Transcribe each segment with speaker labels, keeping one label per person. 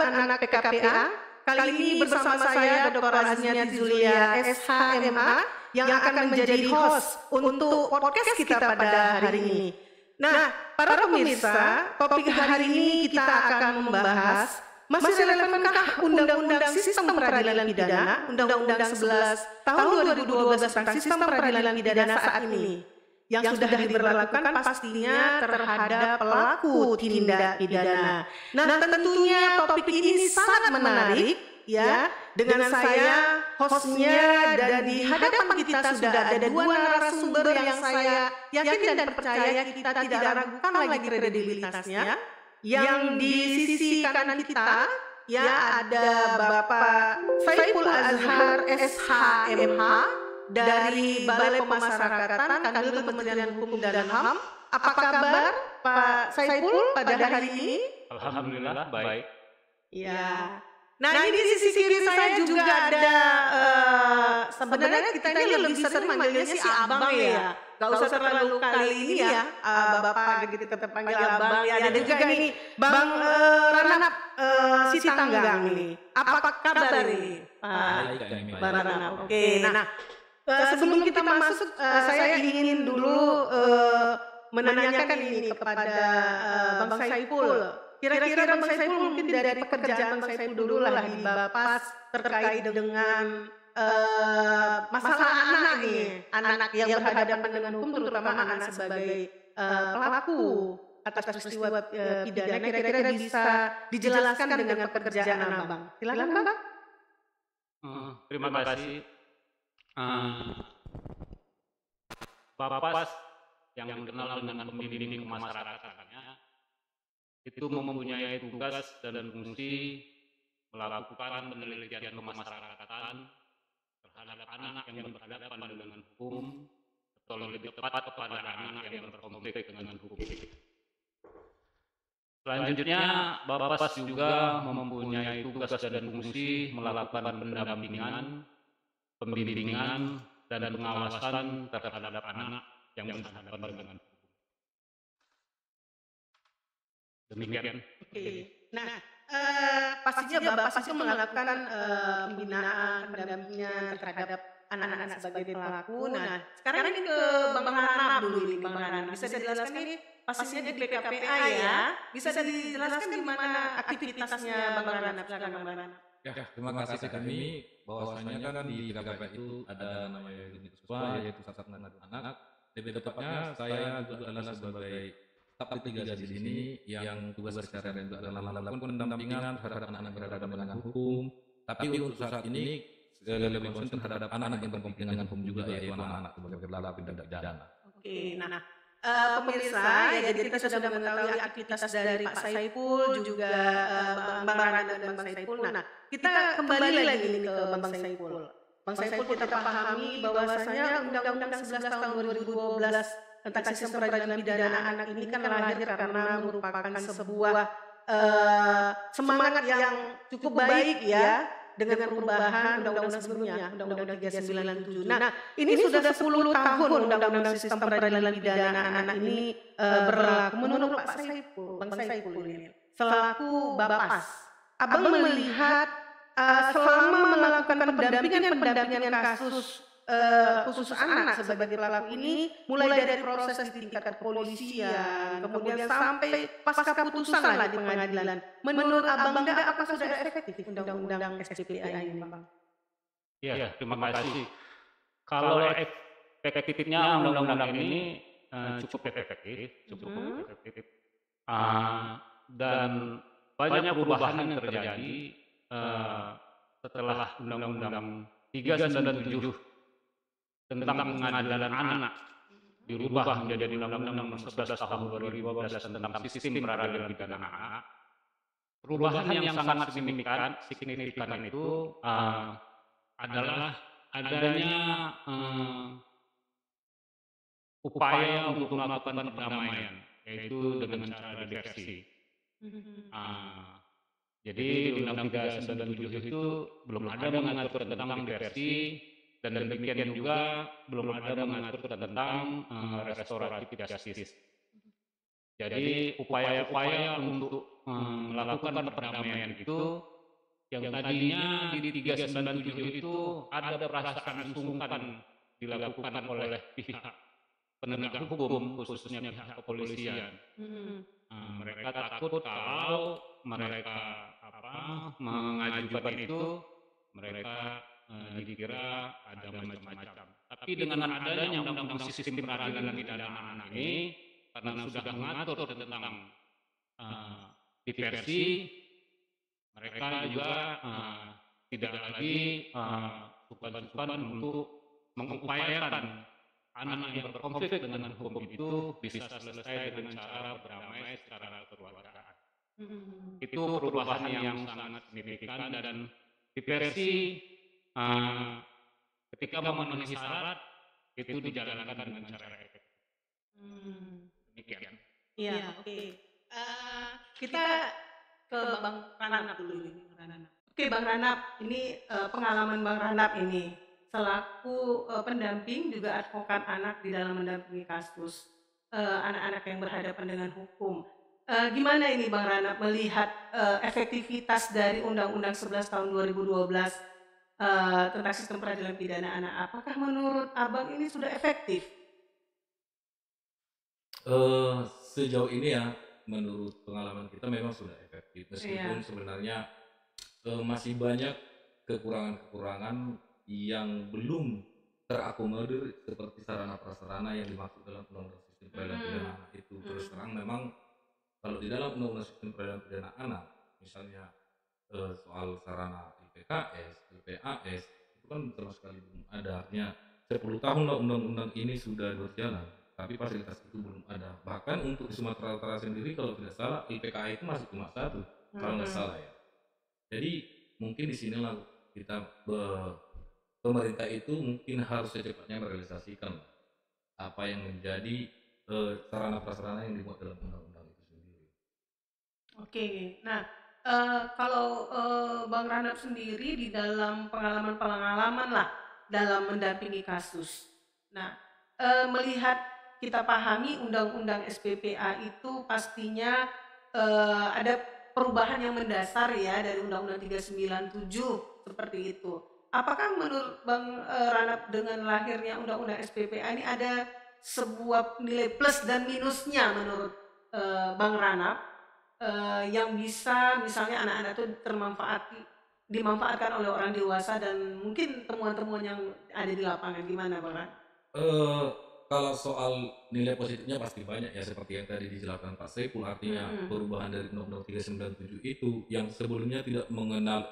Speaker 1: sahabat anak PKPA. Kali ini bersama saya Dr. Aznia Zulia, SHMA, yang akan menjadi host untuk podcast kita pada hari ini. Nah, para pemirsa, topik hari ini kita akan membahas masih relevankah Undang-Undang Sistem Peradilan Pidana, Undang-Undang 11 tahun 2012 tentang Sistem Peradilan Pidana saat ini, yang sudah diberlakukan pastinya terhadap pelaku tindak pidana. Nah, tentunya topik ini sangat menarik ya. Dengan saya hostnya, dan di hadapan kita sudah ada dua narasumber yang saya yakin dan percaya kita tidak ragukan lagi kredibilitasnya. Yang di sisi kanan kita ya ada Bapak Saiful Azhar SHMH dari Balai Pemasyarakatan Kanwil Kementerian Hukum dan HAM. Apa kabar Pak Saiful pada hari ini?
Speaker 2: Alhamdulillah baik.
Speaker 1: Ya. Nah, ini di sisi kiri saya juga ada sebenarnya kita ini lebih sering manggilnya si Abang ya. Gak usah terlalu kali ini ya, Bapak gitu tetap panggil Abang ya. Ada juga ini Bang Ranap Sitanggang nih. Apa kabar ini? Bang Ranap. Oke, nah sebelum kita masuk, saya ingin dulu menanyakan ini kepada Bang Saiful. Kira-kira Bang Saiful mungkin dari pekerjaan Bang Saiful dulu lah di Bapas terkait dengan masalah anak nih, anak yang berhadapan dengan hukum, terutama anak sebagai pelaku atas peristiwa pidana. Kira-kira bisa dijelaskan dengan pekerjaan Abang. Silakan Bang.
Speaker 2: Terima kasih. Bapas yang dikenal dengan pembimbing kemasyarakatan itu mempunyai tugas dan fungsi melakukan penelitian kemasyarakatan terhadap anak yang berhadapan dengan hukum, atau lebih tepat kepada anak yang berkonflik dengan hukum. Selanjutnya, Bapas juga mempunyai tugas dan fungsi melakukan pendampingan, pembimbingan, dan pengawasan terhadap anak yang berhadapan dengan hukum. Demikian.
Speaker 1: Oke. Nah, pastinya Bapak pasti melakukan pembinaan, pendampingan terhadap anak-anak sebagai pelaku. Nah, sekarang ini ke Bang Ranap dulu nih, Bang Ranap. Bisa dijelaskan ini pastinya di PKPA ya. Bisa dijelaskan gimana aktivitasnya Bang Ranap? Silakan Bang Ranap.
Speaker 3: Ya, terima kasih kami. Bahwasanya kan di PKPA itu ada namanya unit USPA, yaitu Pusat Penanganan Anak. Lebih tepatnya saya juga adalah sebagai staf tiga di sini yang tugas secara juga adalah melakukan pendampingan terhadap anak-anak berhadapan dengan hukum. Tapi untuk saat ini lebih konsen terhadap anak-anak yang berkonflik dengan hukum juga, yaitu anak-anak sebagai pelaku tindak pidana.
Speaker 1: Oke, nah pemirsa ya, jadi kita sudah mengetahui aktivitas dari Pak Saiful juga Bang Ranap dan Bang Saiful. Nah, kita kembali lagi nih ke Bang Saiful. Bang Saiful, kita pahami bahwasanya Undang-Undang 11 tahun 2012 tentang sistem peradilan pidana anak ini kan lahir karena merupakan sebuah semangat yang cukup baik ya, dengan perubahan undang-undang sebelumnya, Undang-Undang 397. Nah, ini sudah 10 tahun Undang-Undang Sistem Peradilan Pidana Anak ini berlaku. Menurut Pak Saiful, Bang Saiful ini selaku Bapas, Abang melihat selama melakukan pendampingan kasus khusus anak sebagai pelaku ini, mulai dari proses di tingkat kepolisian, kemudian sampai pasca putusan lah di pengadilan. Menurut Abang apakah sudah efektif Undang-Undang SPPA ini, Bang?
Speaker 2: Ya, terima kasih. Kalau efektifnya undang-undang ini cukup efektif, dan banyak perubahan yang terjadi setelah Undang-Undang 397 tentang pengadilan anak dirubah menjadi Undang-Undang Nomor 11 Tahun 2012 tentang Sistem Peradilan Pidana Anak. Perubahan yang sangat signifikan itu adalah adanya upaya untuk melakukan perdamaian, yaitu dengan cara diversi. Jadi Undang-Undang 397 itu belum ada mengatur tentang diversi, dan demikian juga belum ada mengatur tentang restoratif justice. Jadi upaya-upaya untuk melakukan perdamaian itu yang tadinya di 397 itu ada perasaan sungkan dilakukan oleh pihak penegak hukum khususnya pihak kepolisian. Mereka takut kalau mereka mengajukan itu mereka dikira ada macam-macam. Tapi dengan adanya undang-undang sistem peradilan pidana anak ini karena sudah mengatur tentang diversi, mereka juga tidak lagi sungkan-sungkan untuk mengupayakan anak yang berkonflik dengan hukum itu bisa selesai dengan cara berdamai secara kekeluargaan. Itu perubahan yang sangat signifikan dan diversi ketika memenuhi syarat itu dijalankan dengan cara efektif. Demikian.
Speaker 1: Iya, oke. Kita ke Bang Ranap dulu ini. Oke, Bang Ranap, ini pengalaman Bang Ranap ini selaku pendamping juga advokat anak di dalam mendampingi kasus anak-anak yang berhadapan dengan hukum. Gimana ini Bang Ranap melihat efektivitas dari Undang-Undang 11 tahun 2012 tentang sistem peradilan pidana anak? Apakah menurut Abang ini sudah efektif?
Speaker 3: Sejauh ini ya, menurut pengalaman kita memang sudah efektif, meskipun sebenarnya masih banyak kekurangan-kekurangan yang belum terakomodir seperti sarana prasarana yang dimaksud dalam Undang-Undang Sistem Peradilan Pidana Anak itu. Terus terang memang kalau di dalam Undang-Undang Sistem Peradilan Pidana Anak, misalnya soal sarana IPKS, LPAS, itu kan sama sekali belum ada. Artinya 10 tahun lah undang-undang ini sudah berjalan, tapi fasilitas itu belum ada. Bahkan untuk di Sumatera Utara sendiri kalau tidak salah IPKA itu masih cuma 1 kalau nggak salah ya. Jadi mungkin di sinilah kita pemerintah itu mungkin harus secepatnya merealisasikan apa yang menjadi sarana prasarana yang dibuat dalam undang-undang itu sendiri.
Speaker 1: Oke, nah kalau Bang Ranap sendiri di dalam pengalaman lah dalam mendampingi kasus. Nah, melihat kita pahami undang-undang SPPA itu pastinya ada perubahan yang mendasar ya dari Undang-Undang 397 seperti itu. Apakah menurut Bang Ranap dengan lahirnya Undang-Undang SPPA ini ada sebuah nilai plus dan minusnya menurut Bang Ranap yang bisa misalnya anak-anak itu dimanfaatkan oleh orang dewasa dan mungkin temuan-temuan yang ada di lapangan, gimana Bang Ranap?
Speaker 3: Kalau soal nilai positifnya pasti banyak ya, seperti yang tadi dijelaskan Pak Saiful, artinya perubahan dari Undang-Undang 397 itu yang sebelumnya tidak mengenal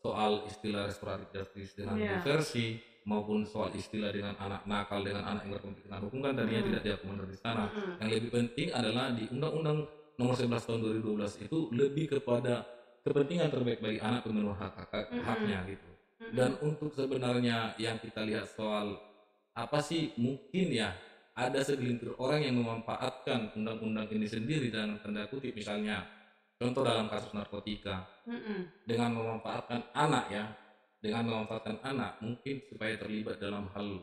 Speaker 3: soal istilah restoratif justice dengan diversi maupun soal istilah dengan anak nakal dengan anak yang berkonflik dengan hukum kan tadinya tidak diakomodir di sana. Yang lebih penting adalah di Undang-Undang Nomor 11 Tahun 2012 itu lebih kepada kepentingan terbaik bagi anak pemenuh haknya gitu. Dan untuk sebenarnya yang kita lihat soal apa sih, mungkin ya ada segelintir orang yang memanfaatkan undang-undang ini sendiri dan tanda kutip, misalnya contoh dalam kasus narkotika dengan memanfaatkan anak mungkin supaya terlibat dalam hal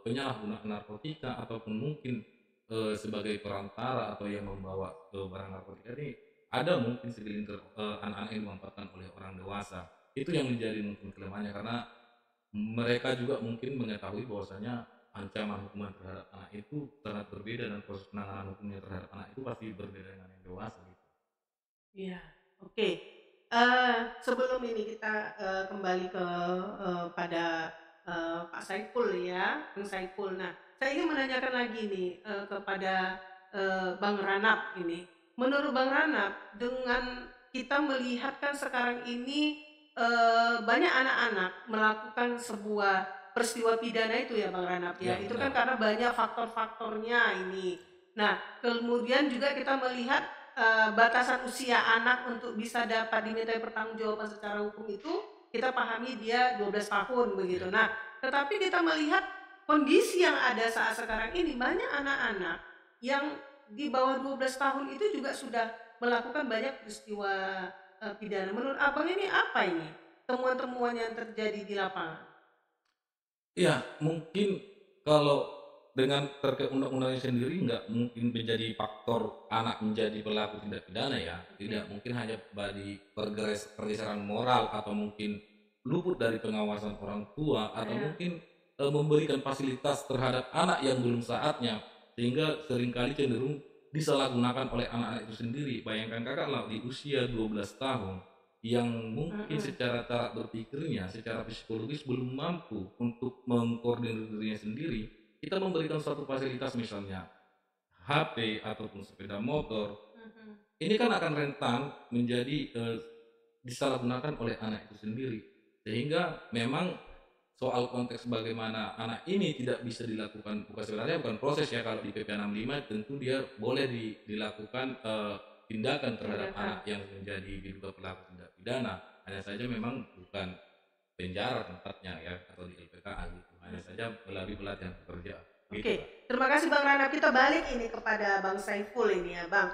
Speaker 3: penyalahgunaan narkotika ataupun mungkin sebagai perantara atau yang membawa barang narkotika ini. Ada mungkin segelintir anak-anak yang dimanfaatkan oleh orang dewasa. Itu yang menjadi mungkin kelemahannya, karena mereka juga mungkin mengetahui bahwasanya ancaman hukuman terhadap anak itu sangat berbeda dan proses penanganan hukumnya terhadap anak itu pasti berbeda dengan yang dewasa gitu.
Speaker 1: Iya, oke. Sebelum ini kita kembali pada Pak Saiful ya, Bang Saiful. Nah, saya ingin menanyakan lagi nih kepada Bang Ranap ini. Menurut Bang Ranap, dengan kita melihat kan sekarang ini banyak anak-anak melakukan sebuah peristiwa pidana itu ya Bang Ranap ya. Itu kan karena banyak faktor-faktornya ini. Nah, kemudian juga kita melihat batasan usia anak untuk bisa dapat dimintai pertanggungjawaban secara hukum itu kita pahami dia 12 tahun begitu. Nah, tetapi kita melihat kondisi yang ada saat sekarang ini, banyak anak-anak yang di bawah 12 tahun itu juga sudah melakukan banyak peristiwa pidana. Menurut Abang ini apa ini temuan-temuan yang terjadi di lapangan?
Speaker 3: Ya, mungkin kalau dengan terkait undang-undangnya sendiri nggak mungkin menjadi faktor anak menjadi pelaku tindak pidana ya. Tidak mungkin hanya dari pergeseran moral atau mungkin luput dari pengawasan orang tua atau mungkin memberikan fasilitas terhadap anak yang belum saatnya, sehingga seringkali cenderung disalahgunakan oleh anak-anak itu sendiri. Bayangkan kakak lah di usia 12 tahun yang mungkin secara cara berpikirnya, secara psikologis belum mampu untuk mengkoordinir dirinya sendiri. Kita memberikan suatu fasilitas misalnya HP ataupun sepeda motor, ini kan akan rentan menjadi disalahgunakan oleh anak itu sendiri, sehingga memang soal konteks bagaimana anak ini tidak bisa dilakukan, sebenarnya bukan proses ya, kalau di PP 65 tentu dia boleh dilakukan tindakan terhadap anak yang menjadi diduga pelaku tindak pidana, hanya saja memang bukan penjara tempatnya ya, atau di LPKA gitu, hanya saja melalui pelatihan pekerjaan.
Speaker 1: Oke, terima kasih Bang Rana. Kita balik ini kepada Bang Saiful ini ya Bang.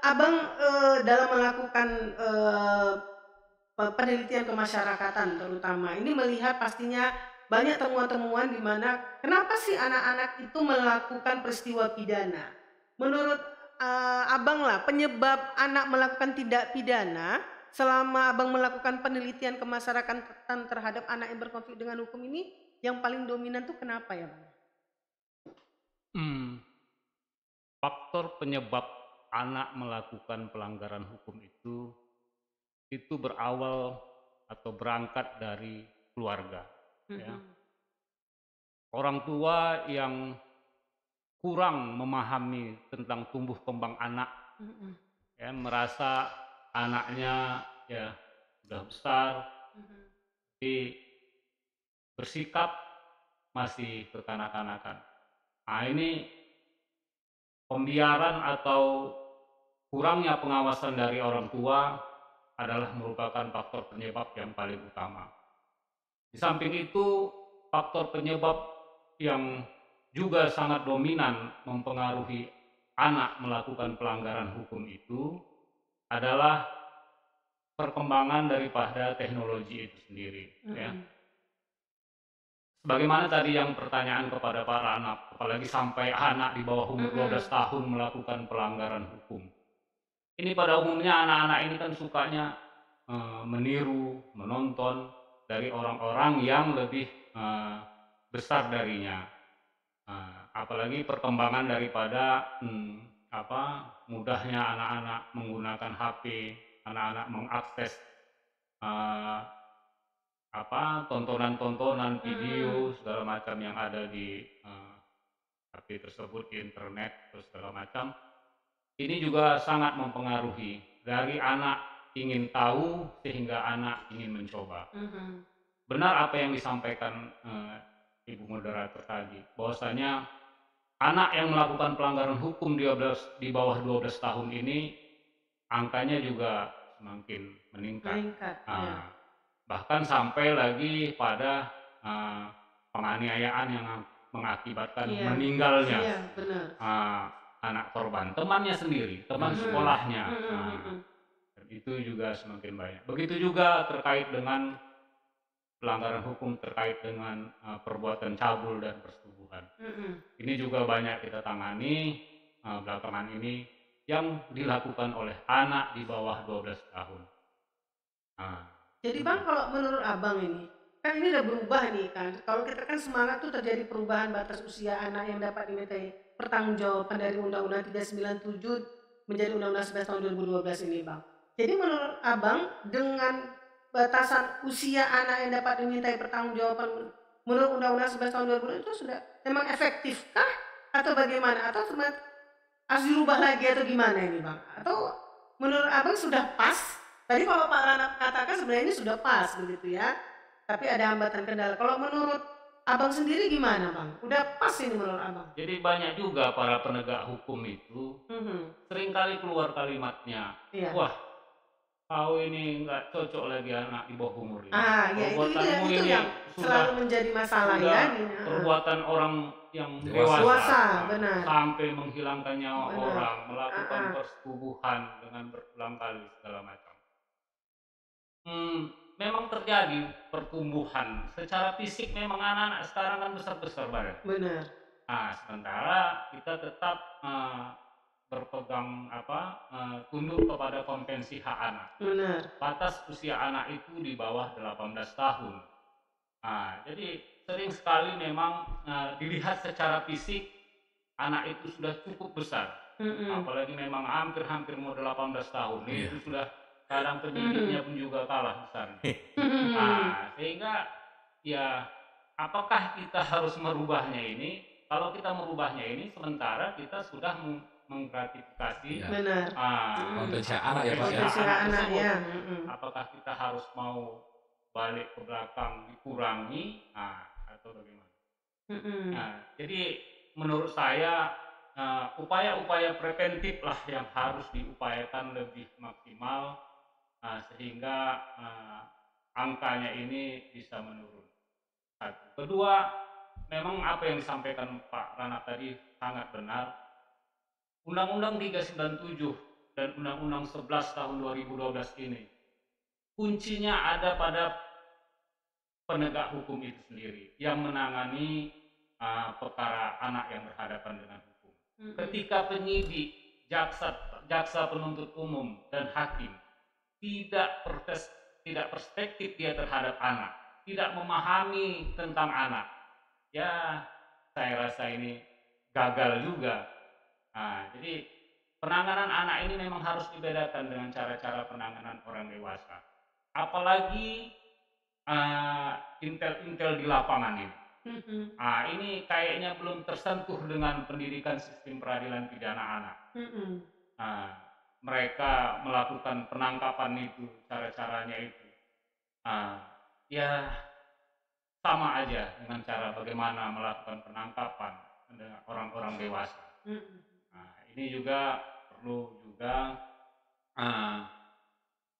Speaker 1: Abang dalam melakukan penelitian kemasyarakatan terutama ini melihat pastinya banyak temuan-temuan di mana kenapa sih anak-anak itu melakukan peristiwa pidana. Menurut Abang lah, penyebab anak melakukan tindak pidana selama Abang melakukan penelitian kemasyarakatan terhadap anak yang berkonflik dengan hukum ini, yang paling dominan tuh kenapa ya Bang?
Speaker 2: Faktor penyebab anak melakukan pelanggaran hukum itu berawal atau berangkat dari keluarga. Ya. Orang tua yang kurang memahami tentang tumbuh kembang anak, ya, merasa anaknya ya sudah besar, tapi bersikap masih kekanak-kanakan. Nah, ini pembiaran atau kurangnya pengawasan dari orang tua adalah merupakan faktor penyebab yang paling utama. Di samping itu, faktor penyebab yang juga sangat dominan mempengaruhi anak melakukan pelanggaran hukum itu adalah perkembangan daripada teknologi itu sendiri. Ya. Sebagaimana tadi yang pertanyaan kepada para anak, apalagi sampai anak di bawah umur 12 tahun melakukan pelanggaran hukum. Ini pada umumnya anak-anak ini kan sukanya meniru, menonton dari orang-orang yang lebih besar darinya. Apalagi perkembangan daripada mudahnya anak-anak menggunakan HP, anak-anak mengakses tontonan-tontonan video segala macam yang ada di HP tersebut, di internet terus segala macam. Ini juga sangat mempengaruhi dari anak ingin tahu sehingga anak ingin mencoba. Benar apa yang disampaikan Ibu moderator tadi, bahwasanya anak yang melakukan pelanggaran hukum di bawah 12 tahun ini angkanya juga semakin meningkat. Ya. Bahkan sampai lagi pada penganiayaan yang mengakibatkan meninggalnya anak korban, temannya sendiri, teman sekolahnya. Dan itu juga semakin banyak. Begitu juga terkait dengan pelanggaran hukum terkait dengan perbuatan cabul dan persetubuhan. Ini juga banyak kita tangani belakangan ini yang dilakukan oleh anak di bawah 12 tahun.
Speaker 1: Jadi Bang, kalau menurut Abang ini, kan ini udah berubah nih kan. Kalau kita kan semangat tuh terjadi perubahan batas usia anak yang dapat dimintai pertanggungjawaban dari Undang-Undang 397 menjadi Undang-Undang 11 tahun 2012 ini Bang. Jadi menurut Abang, dengan batasan usia anak yang dapat dimintai pertanggungjawaban menurut Undang-Undang 11 tahun 2012 itu sudah memang efektifkah? Atau bagaimana? Atau harus dirubah lagi atau gimana ini Bang? Atau menurut Abang sudah pas? Tadi kalau Pak Rana katakan sebenarnya ini sudah pas begitu ya, tapi ada hambatan kendala. Kalau menurut Abang sendiri gimana Bang? Udah pas ini menurut Abang?
Speaker 2: Jadi banyak juga para penegak hukum itu seringkali keluar kalimatnya, wah kau ini nggak cocok lagi anak di bawah umur ini.
Speaker 1: Itu yang selalu menjadi masalah ya.
Speaker 2: Perbuatan orang yang dewasa benar. Sampai menghilangkan nyawa orang, melakukan persetubuhan dengan berulang kali segala macam. Memang terjadi pertumbuhan secara fisik, memang anak-anak sekarang kan besar-besar badan.
Speaker 1: Benar.
Speaker 2: Nah, sementara kita tetap berpegang tunduk kepada konvensi hak anak.
Speaker 1: Benar.
Speaker 2: Batas usia anak itu di bawah 18 tahun. Nah, jadi sering sekali memang dilihat secara fisik anak itu sudah cukup besar. Apalagi memang hampir mau 18 tahun. Itu sudah kadang penyidiknya pun juga kalah besarnya. Nah, sehingga ya apakah kita harus merubahnya ini? Kalau kita merubahnya ini sementara kita sudah menggratifikasi
Speaker 1: Benar.
Speaker 3: Konvensi anak ya Pak ya.
Speaker 1: Konvensi anak ya.
Speaker 2: Apakah kita harus mau balik ke belakang dikurangi atau bagaimana? Nah, jadi menurut saya upaya-upaya preventif lah yang harus diupayakan lebih maksimal sehingga angkanya ini bisa menurun. Satu. Kedua, memang apa yang disampaikan Pak Rana tadi sangat benar. Undang-Undang 397 dan Undang-Undang 11 tahun 2012 ini kuncinya ada pada penegak hukum itu sendiri yang menangani perkara anak yang berhadapan dengan hukum. Ketika penyidik, jaksa penuntut umum dan hakim tidak perspektif dia terhadap anak, tidak memahami tentang anak, ya saya rasa ini gagal juga. Jadi penanganan anak ini memang harus dibedakan dengan cara-cara penanganan orang dewasa. Apalagi intel-intel di lapangan ini. Ini kayaknya belum tersentuh dengan pendidikan sistem peradilan pidana anak. Mereka melakukan penangkapan itu, cara-caranya itu. Ya sama aja dengan cara bagaimana melakukan penangkapan dengan orang-orang dewasa. Ini juga perlu juga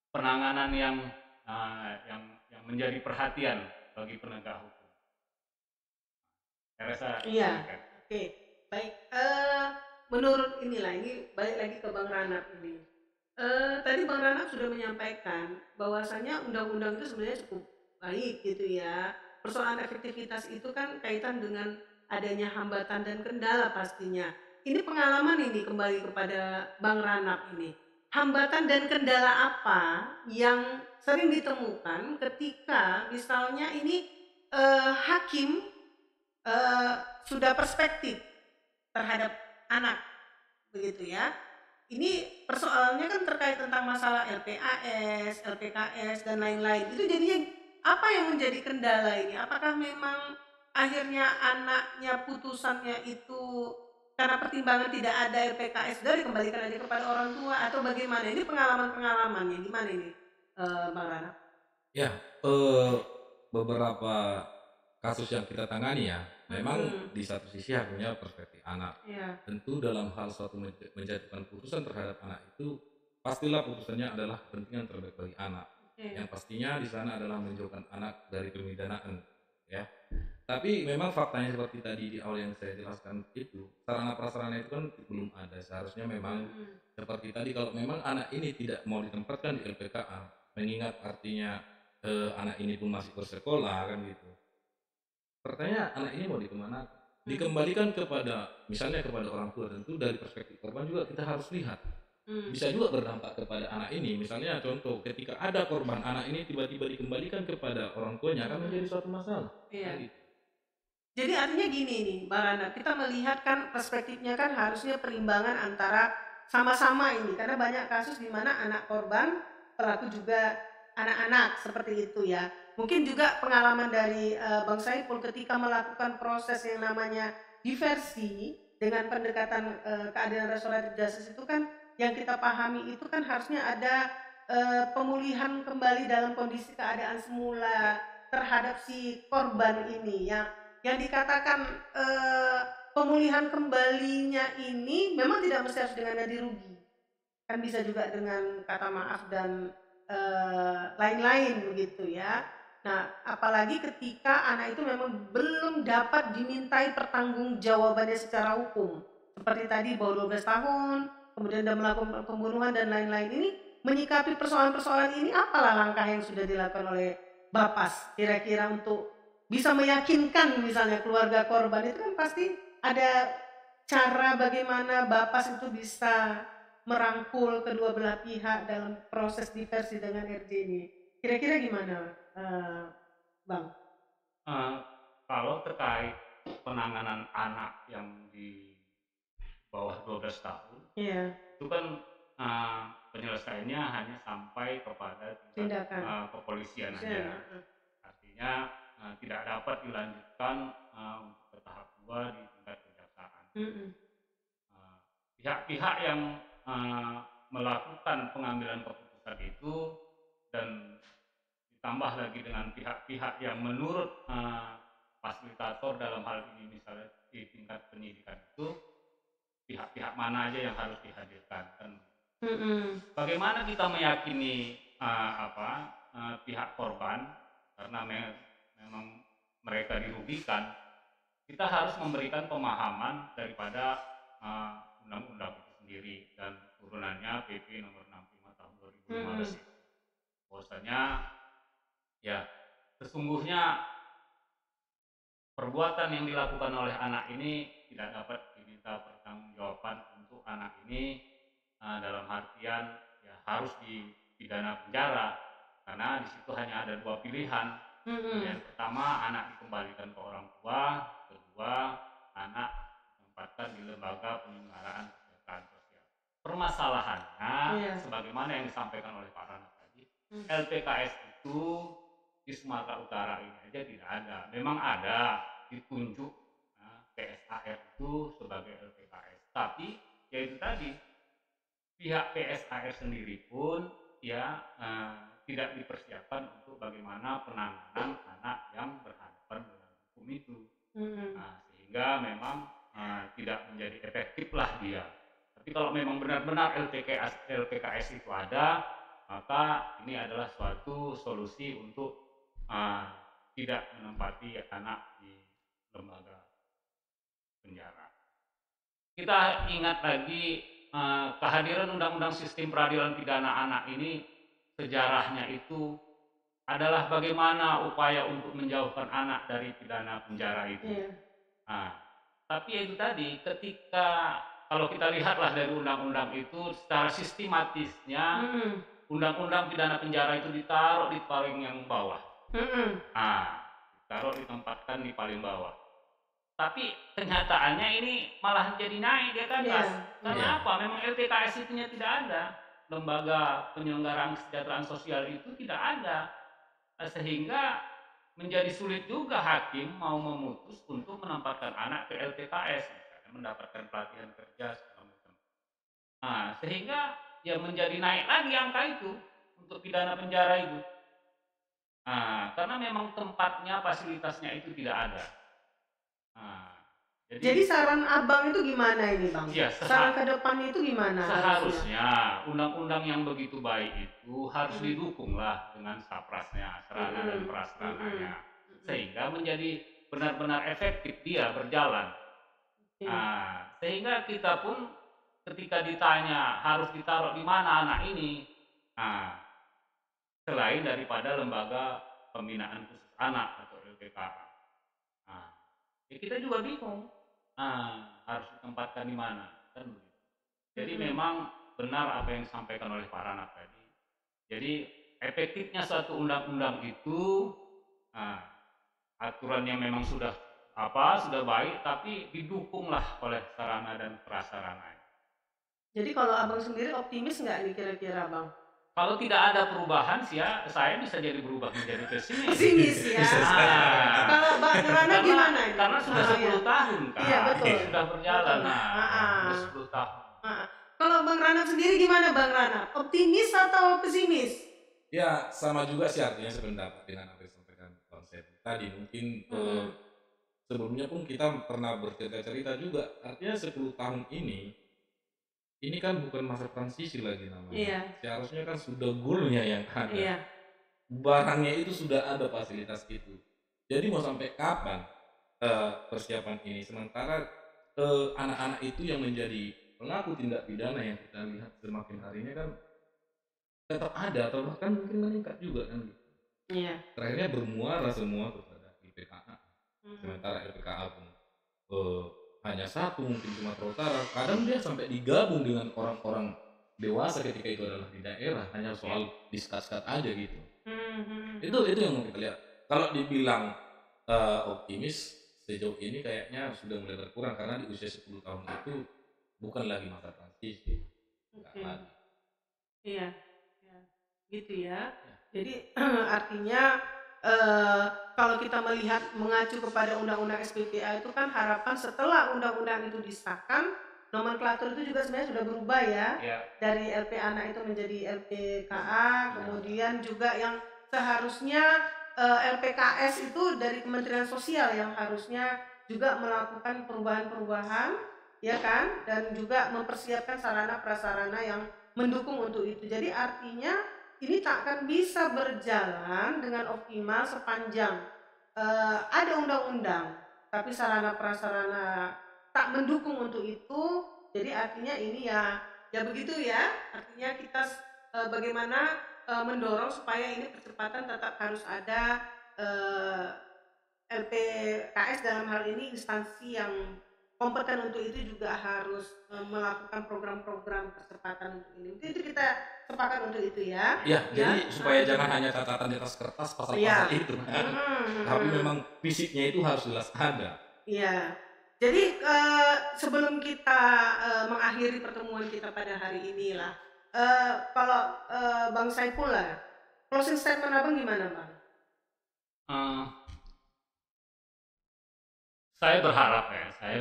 Speaker 2: penanganan yang menjadi perhatian bagi penegak hukum. Saya rasa
Speaker 1: iya. Oke. Baik. Menurut ini balik lagi ke Bang Ranap ini. Tadi Bang Ranap sudah menyampaikan bahwasanya undang-undang itu sebenarnya cukup baik gitu ya. Persoalan efektivitas itu kan kaitan dengan adanya hambatan dan kendala pastinya. Ini pengalaman ini kembali kepada Bang Ranap ini. Hambatan dan kendala apa yang sering ditemukan ketika misalnya ini hakim sudah perspektif terhadap anak, begitu ya. Ini persoalannya kan terkait tentang masalah LPAS, LPKS dan lain-lain. Itu jadinya apa yang menjadi kendala ini? Apakah memang akhirnya anaknya putusannya itu karena pertimbangan tidak ada LPKS dari dikembalikan aja kepada orang tua atau bagaimana? Ini pengalaman-pengalamannya gimana ini, Bang Rana?
Speaker 3: Ya, beberapa kasus yang kita tangani ya, memang di satu sisi hakimnya perspektif anak. Tentu dalam hal suatu menjatuhkan putusan terhadap anak itu, pastilah putusannya adalah kepentingan terbaik bagi anak. Yang pastinya di sana adalah menjauhkan anak dari pemidanaan, ya. Tapi memang faktanya seperti tadi di awal yang saya jelaskan itu, sarana prasarana itu kan belum ada. Seharusnya memang seperti tadi, kalau memang anak ini tidak mau ditempatkan di LPKA, mengingat artinya anak ini pun masih bersekolah kan gitu. Pertanyaan, anak ini mau dikemana? Dikembalikan kepada, misalnya kepada orang tua. Tentu dari perspektif korban juga kita harus lihat. Bisa juga berdampak kepada anak ini. Misalnya contoh, ketika ada korban, anak ini tiba-tiba dikembalikan kepada orang tuanya akan menjadi suatu masalah. Gitu.
Speaker 1: Jadi artinya gini nih, Mbak Rana, kita melihat kan perspektifnya kan harusnya perimbangan antara sama-sama ini, karena banyak kasus di mana anak korban, pelaku juga anak-anak seperti itu ya. Mungkin juga pengalaman dari Bang Saiful ketika melakukan proses yang namanya diversi dengan pendekatan keadilan restoratif justice itu kan yang kita pahami itu kan harusnya ada pemulihan kembali dalam kondisi keadaan semula terhadap si korban ini ya. Yang dikatakan pemulihan kembalinya ini memang tidak mesti harus dengan ganti rugi, kan bisa juga dengan kata maaf dan lain-lain begitu ya. Nah, apalagi ketika anak itu memang belum dapat dimintai pertanggungjawabannya secara hukum, seperti tadi bahwa 12 tahun kemudian dia melakukan pembunuhan dan lain-lain, ini menyikapi persoalan-persoalan ini, apalah langkah yang sudah dilakukan oleh Bapas kira-kira untuk bisa meyakinkan misalnya keluarga korban? Itu kan pasti ada cara bagaimana Bapas itu bisa merangkul kedua belah pihak dalam proses diversi dengan RJ ini. Kira-kira gimana, Bang?
Speaker 2: Kalau terkait penanganan anak yang di bawah 12 tahun,
Speaker 1: Iya,
Speaker 2: itu kan penyelesaiannya hanya sampai kepada tingkat
Speaker 1: tindakan.
Speaker 2: kepolisian
Speaker 1: Iya,
Speaker 2: aja. Artinya tidak dapat dilanjutkan untuk ke tahap 2 di tingkat kejaksaan. Uh, Pihak-pihak yang melakukan pengambilan keputusan itu dan ditambah lagi dengan pihak-pihak yang menurut fasilitator dalam hal ini misalnya di tingkat penyidikan itu, pihak-pihak mana aja yang harus dihadirkan kan. Bagaimana kita meyakini pihak korban karena memang mereka dirugikan, kita harus memberikan pemahaman daripada undang-undang itu sendiri dan turunannya PP nomor 65 tahun 2015 itu. Bahwasanya ya sesungguhnya perbuatan yang dilakukan oleh anak ini tidak dapat diminta pertanggungjawaban untuk anak ini dalam artian ya harus dipidana penjara, karena di situ hanya ada dua pilihan. Yang pertama, anak dikembalikan ke orang tua, kedua anak ditempatkan di lembaga penyelenggaraan kesejahteraan sosial. Permasalahannya sebagaimana yang disampaikan oleh Pak Rana tadi, LPKS itu di Sumatera Utara ini aja tidak ada. Memang ada ditunjuk PSAR itu sebagai LPKS, tapi ya itu tadi pihak PSAR sendiri pun ya tidak dipersiapkan untuk bagaimana penanganan anak yang berhadapan dengan hukum itu. Sehingga memang tidak menjadi efektif lah dia. Tapi kalau memang benar-benar LPKS itu ada, maka ini adalah suatu solusi untuk tidak menempati anak di lembaga penjara. Kita ingat lagi kehadiran Undang-Undang Sistem Peradilan Pidana Anak ini, sejarahnya itu adalah bagaimana upaya untuk menjauhkan anak dari pidana penjara itu. Tapi itu tadi, ketika kalau kita lihatlah dari undang-undang itu secara sistematisnya, undang-undang pidana penjara itu ditaruh di paling yang bawah. Ditaruh ditempatkan di paling bawah. Tapi kenyataannya ini malah jadi naik di atas. Karena apa? Memang LPKS itu tidak ada. Lembaga penyelenggaraan kesejahteraan sosial itu tidak ada. Sehingga menjadi sulit juga hakim mau memutus untuk menempatkan anak ke LPKS, misalnya mendapatkan pelatihan kerja segala macam. Sehingga ya menjadi naik lagi angka itu untuk pidana penjara itu. Karena memang tempatnya, fasilitasnya itu tidak ada.
Speaker 1: Jadi saran abang itu gimana ini, Bang?
Speaker 2: Ya,
Speaker 1: saran ke depannya itu gimana?
Speaker 2: Seharusnya undang-undang yang begitu baik itu harus didukung lah dengan saprasnya, sarana dan prasarananya, sehingga menjadi benar-benar efektif dia berjalan. Sehingga kita pun ketika ditanya harus ditaruh di mana anak ini, selain daripada lembaga pembinaan khusus anak atau LPKA, ya kita juga bingung harus ditempatkan di mana, kan begitu. Jadi memang benar apa yang disampaikan oleh Pak Rana tadi. Jadi efektifnya suatu undang-undang itu aturannya memang sudah baik, tapi didukunglah oleh sarana dan prasarana.
Speaker 1: Jadi kalau abang sendiri optimis nggak nih kira-kira, Bang?
Speaker 2: Kalau tidak ada perubahan sih ya, saya bisa jadi berubah menjadi pesimis.
Speaker 1: Pesimis ya. Kalau Bang Rana gimana?
Speaker 2: Karena sudah 10 tahun kan.
Speaker 1: Iya, betul.
Speaker 2: Sudah berjalan. Sudah 10 tahun.
Speaker 1: Kalau Bang Rana sendiri gimana, Bang Rana? Optimis atau pesimis?
Speaker 3: Ya sama juga sih, artinya sependapat dengan apa yang disampaikan konsep tadi. Mungkin sebelumnya pun kita pernah bercerita-cerita juga. Artinya 10 tahun ini kan bukan masa transisi lagi namanya. Seharusnya kan sudah goalnya yang ada. Barangnya itu sudah ada, fasilitas itu. Jadi mau sampai kapan persiapan ini? Sementara anak-anak itu yang menjadi pelaku tindak pidana yang kita lihat semakin harinya kan tetap ada atau bahkan mungkin meningkat juga kan gitu.
Speaker 1: Iya.
Speaker 3: Terakhirnya bermuara semua kepada LPKA. Sementara LPKA pun hanya satu mungkin Sumatera Utara. Kadang dia sampai digabung dengan orang-orang dewasa ketika itu adalah di daerah, hanya soal diskat-skat aja gitu. Itu yang mau kita lihat. Kalau dibilang optimis sejauh ini kayaknya sudah mulai berkurang karena di usia 10 tahun itu bukan lagi masa transisi. Enggak lagi.
Speaker 1: Iya, ya, gitu ya. Jadi artinya kalau kita melihat mengacu kepada undang-undang SPPA itu kan harapan setelah undang-undang itu disahkan, nomenklatur itu juga sebenarnya sudah berubah ya. Dari LP anak itu menjadi LPKA, kemudian juga yang seharusnya LPKS itu dari Kementerian Sosial yang harusnya juga melakukan perubahan-perubahan, ya kan, dan juga mempersiapkan sarana prasarana yang mendukung untuk itu. Jadi artinya ini tak akan bisa berjalan dengan optimal sepanjang ada undang-undang, tapi sarana prasarana tak mendukung untuk itu. Jadi artinya ini ya begitu ya. Artinya kita bagaimana mendorong supaya ini percepatan tetap harus ada LPKS dalam hal ini instansi yang kompeten untuk itu juga harus melakukan program-program percepatan untuk ini. Mungkin itu kita sepakat untuk itu ya.
Speaker 3: Jadi supaya jangan hanya catatan di atas kertas pasal-pasal itu, tapi memang fisiknya itu harus jelas ada.
Speaker 1: Iya. Jadi sebelum kita mengakhiri pertemuan kita pada hari ini lah, kalau Bang Saiful lah, closing statement Abang gimana Bang?
Speaker 2: Saya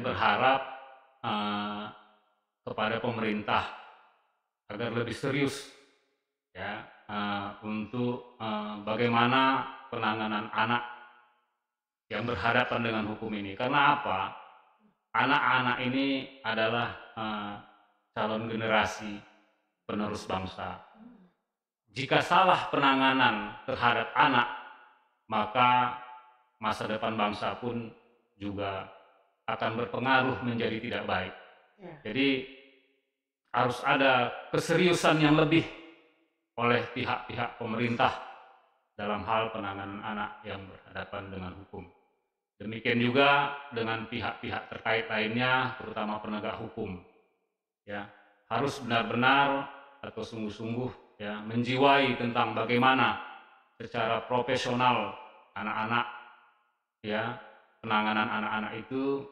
Speaker 2: berharap kepada pemerintah agar lebih serius ya untuk bagaimana penanganan anak yang berhadapan dengan hukum ini. Karena apa? Anak-anak ini adalah calon generasi penerus bangsa. Jika salah penanganan terhadap anak, maka masa depan bangsa pun juga akan berpengaruh menjadi tidak baik. Jadi harus ada keseriusan yang lebih oleh pihak-pihak pemerintah dalam hal penanganan anak yang berhadapan dengan hukum. Demikian juga dengan pihak-pihak terkait lainnya, terutama penegak hukum. Ya, harus benar-benar atau sungguh-sungguh ya menjiwai tentang bagaimana secara profesional anak-anak ya penanganan anak-anak itu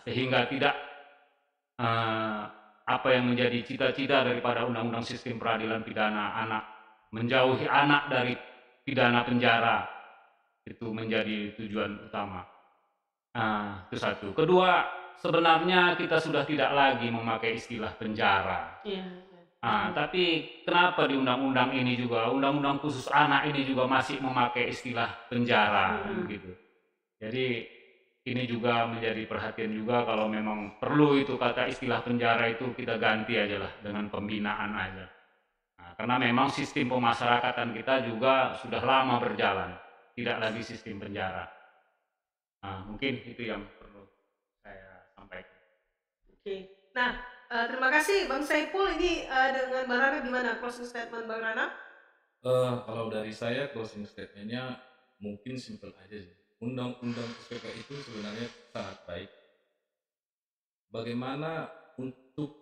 Speaker 2: sehingga tidak apa yang menjadi cita-cita daripada Undang-Undang Sistem Peradilan Pidana Anak, menjauhi anak dari pidana penjara, itu menjadi tujuan utama. Itu satu. Kedua, sebenarnya kita sudah tidak lagi memakai istilah penjara. Tapi kenapa di undang-undang ini juga, undang-undang khusus anak ini juga masih memakai istilah penjara, gitu. Jadi ini juga menjadi perhatian juga kalau memang perlu itu kata istilah penjara itu kita ganti aja lah dengan pembinaan aja. Karena memang sistem pemasyarakatan kita juga sudah lama berjalan, tidak lagi sistem penjara. Mungkin itu yang perlu saya sampaikan.
Speaker 1: Oke. Nah, terima kasih Bang Saiful. Ini dengan Bang Rana gimana closing statement Bang Rana?
Speaker 3: Kalau dari saya closing statementnya mungkin simple aja sih. Undang-undang SPK itu sebenarnya sangat baik. Bagaimana untuk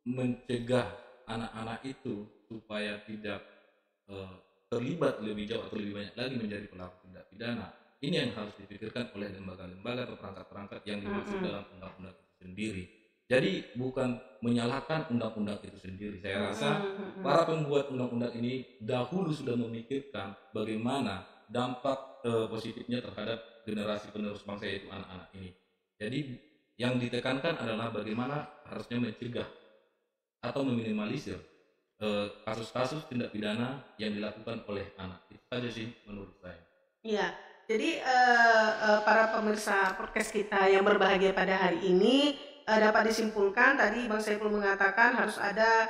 Speaker 3: mencegah anak-anak itu supaya tidak terlibat lebih jauh atau lebih banyak lagi menjadi pelaku tindak pidana. Ini yang harus dipikirkan oleh lembaga-lembaga atau perangkat-perangkat yang dimaksud dalam undang-undang itu sendiri. Jadi bukan menyalahkan undang-undang itu sendiri. Saya rasa para pembuat undang-undang ini dahulu sudah memikirkan bagaimana dampak positifnya terhadap generasi penerus bangsa yaitu anak-anak ini. Jadi yang ditekankan adalah bagaimana harusnya mencegah atau meminimalisir kasus-kasus tindak pidana yang dilakukan oleh anak. Itu saja sih menurut saya.
Speaker 1: Iya. Jadi para pemirsa podcast kita yang berbahagia pada hari ini dapat disimpulkan tadi Bang Saiful mengatakan harus ada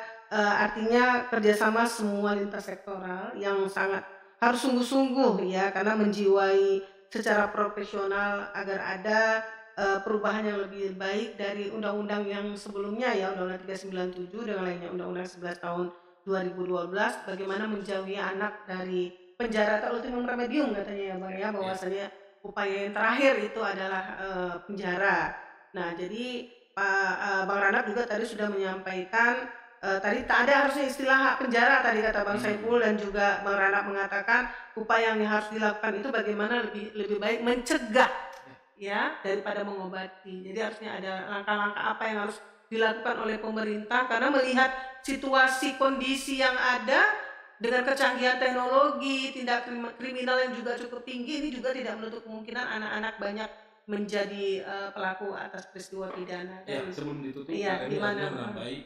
Speaker 1: artinya kerjasama semua lintas sektoral yang sangat harus sungguh-sungguh ya karena menjiwai secara profesional agar ada perubahan yang lebih baik dari undang-undang yang sebelumnya ya Undang-Undang 397 dengan lainnya Undang-Undang 11 tahun 2012 bagaimana menjauhi anak dari penjara atau ultimum remedium katanya ya Bang ya, bahwasanya upaya yang terakhir itu adalah penjara. Nah, jadi Pak Bang Ranap juga tadi sudah menyampaikan tadi tak ada harusnya istilah penjara tadi kata Bang Saiful, dan juga Bang Ranap mengatakan upaya yang harus dilakukan itu bagaimana lebih baik mencegah ya daripada mengobati. Jadi harusnya ada langkah-langkah apa yang harus dilakukan oleh pemerintah, karena melihat situasi kondisi yang ada dengan kecanggihan teknologi, tindak kriminal yang juga cukup tinggi, ini juga tidak menutup kemungkinan anak-anak banyak menjadi pelaku atas peristiwa pidana.
Speaker 3: Ya, sebelum ditutup,
Speaker 1: Iya,
Speaker 3: ini
Speaker 1: gimana?
Speaker 3: ada menambahi,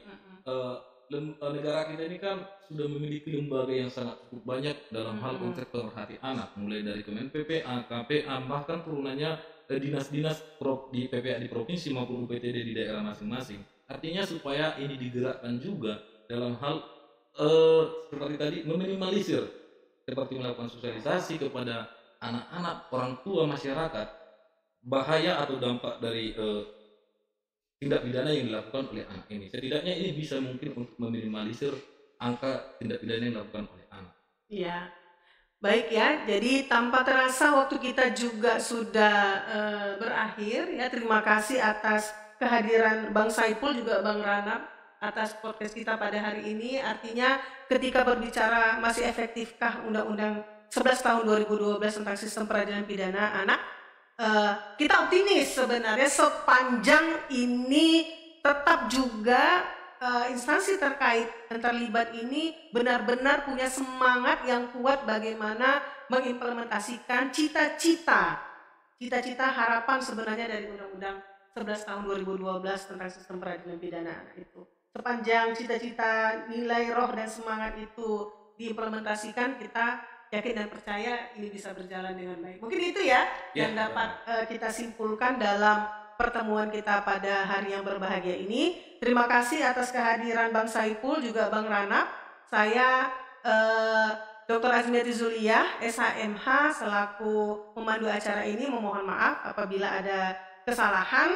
Speaker 3: negara kita ini kan sudah memiliki lembaga yang sangat cukup banyak dalam hal konteks pemerhati anak, mulai dari Kemen PPA, KPA, bahkan turunannya dinas-dinas di PPA di provinsi maupun UPTD di daerah masing-masing. Artinya supaya ini digerakkan juga dalam hal seperti tadi meminimalisir, seperti melakukan sosialisasi kepada anak-anak, orang tua, masyarakat, bahaya atau dampak dari tindak pidana yang dilakukan oleh anak ini. Setidaknya ini bisa mungkin untuk meminimalisir angka tindak pidana yang dilakukan oleh anak.
Speaker 1: Iya, baik ya. Jadi tanpa terasa waktu kita juga sudah berakhir ya. Terima kasih atas kehadiran Bang Saiful juga Bang Ranap atas podcast kita pada hari ini. Artinya ketika berbicara masih efektifkah Undang-Undang 11 tahun 2012 tentang sistem peradilan pidana anak, kita optimis sebenarnya sepanjang ini tetap juga instansi terkait yang terlibat ini benar-benar punya semangat yang kuat bagaimana mengimplementasikan cita-cita harapan sebenarnya dari Undang-Undang 11 tahun 2012 tentang sistem peradilan pidana anak itu. Sepanjang cita-cita, nilai, roh, dan semangat itu diimplementasikan, kita yakin dan percaya ini bisa berjalan dengan baik. Mungkin itu ya yang dapat kita simpulkan dalam pertemuan kita pada hari yang berbahagia ini. Terima kasih atas kehadiran Bang Saiful juga Bang Ranap. Saya Dr. Azmiati Zuliah, SHMH selaku pemandu acara ini memohon maaf apabila ada kesalahan.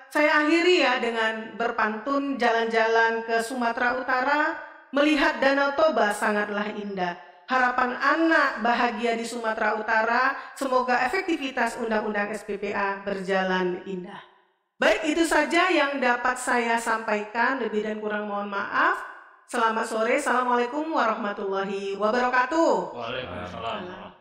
Speaker 1: Saya akhiri ya dengan berpantun, jalan-jalan ke Sumatera Utara, melihat Danau Toba sangatlah indah. Harapan anak bahagia di Sumatera Utara, semoga efektivitas Undang-Undang SPPA berjalan indah. Baik, itu saja yang dapat saya sampaikan, lebih dan kurang mohon maaf. Selamat sore, Assalamualaikum warahmatullahi wabarakatuh.
Speaker 2: Waalaikumsalam.